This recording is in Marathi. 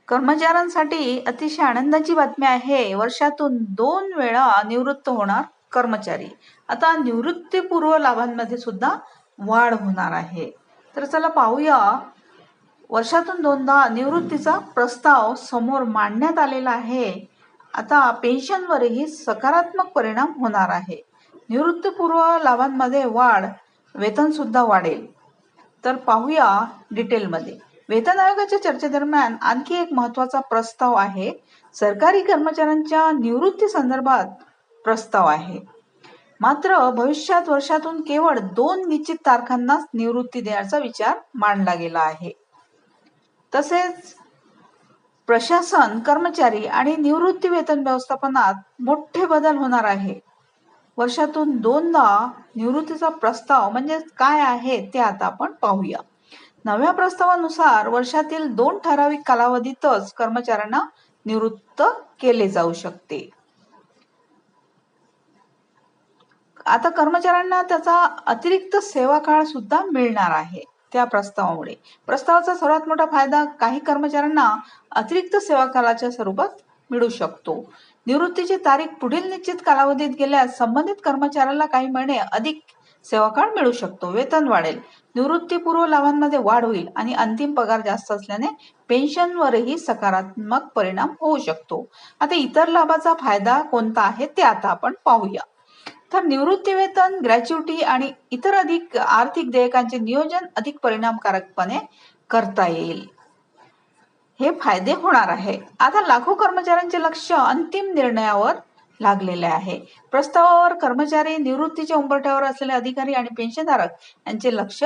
कर्मचाऱ्यांसाठी अतिशय आनंदाची बातमी आहे. वर्षातून 2 वेळा निवृत्त होणार कर्मचारी. आता निवृत्तीपूर्व लाभांमध्ये सुद्धा वाढ होणार आहे. तर चला पाहूया, वर्षातून 2दा निवृत्तीचा प्रस्ताव समोर मांडण्यात आलेला आहे. आता पेन्शनवरही सकारात्मक परिणाम होणार आहे. निवृत्तीपूर्व लाभांमध्ये वाढ, वेतन सुद्धा वाढेल. तर पाहूया डिटेलमध्ये. वेतन आयोगाच्या चर्चेदरम्यान आणखी एक महत्वाचा प्रस्ताव आहे. सरकारी कर्मचाऱ्यांच्या निवृत्ती संदर्भात प्रस्ताव आहे. मात्र भविष्यात वर्षातून केवळ 2 निश्चित तारखांनाच निवृत्ती देण्याचा विचार मांडला गेला आहे. तसेच प्रशासन, कर्मचारी आणि निवृत्ती वेतन व्यवस्थापनात मोठे बदल होणार आहे. वर्षातून 2दा निवृत्तीचा प्रस्ताव म्हणजे काय आहे ते आता आपण पाहूया. नव्या प्रस्तावानुसार वर्षातील 2 ठराविक कालावधीतच कर्मचाऱ्यांना निवृत्त केले जाऊ शकते. आता कर्मचाऱ्यांना त्याचा अतिरिक्त सेवा काळ सुद्धा मिळणार आहे त्या प्रस्तावामुळे. प्रस्तावाचा सर्वात मोठा फायदा काही कर्मचाऱ्यांना अतिरिक्त सेवा कालाच्या स्वरूपात मिळू शकतो. निवृत्तीची तारीख पुढील निश्चित कालावधीत गेल्यास संबंधित कर्मचाऱ्याला काही महिने अधिक सेवा काळ मिळू शकतो. वेतन वाढेल, निवृत्तीपूर्व लाभांमध्ये वाढ होईल आणि अंतिम पगार जास्त असल्याने पेन्शनवरही सकारात्मक परिणाम होऊ शकतो. आता इतर लाभाचा फायदा कोणता आहे ते आता आपण पाहूया. तर निवृत्ती वेतन, ग्रॅच्युटी आणि इतर अधिक आर्थिक देयकांचे नियोजन अधिक परिणामकारकपणे करता येईल. हे फायदे होणार आहे. आता लाखो कर्मचाऱ्यांचे लक्ष अंतिम निर्णयावर लागलेले आहे. प्रस्तावावर कर्मचारी, निवृत्तीच्या उंबरठ्यावर असलेले अधिकारी आणि पेन्शनधारक यांचे लक्ष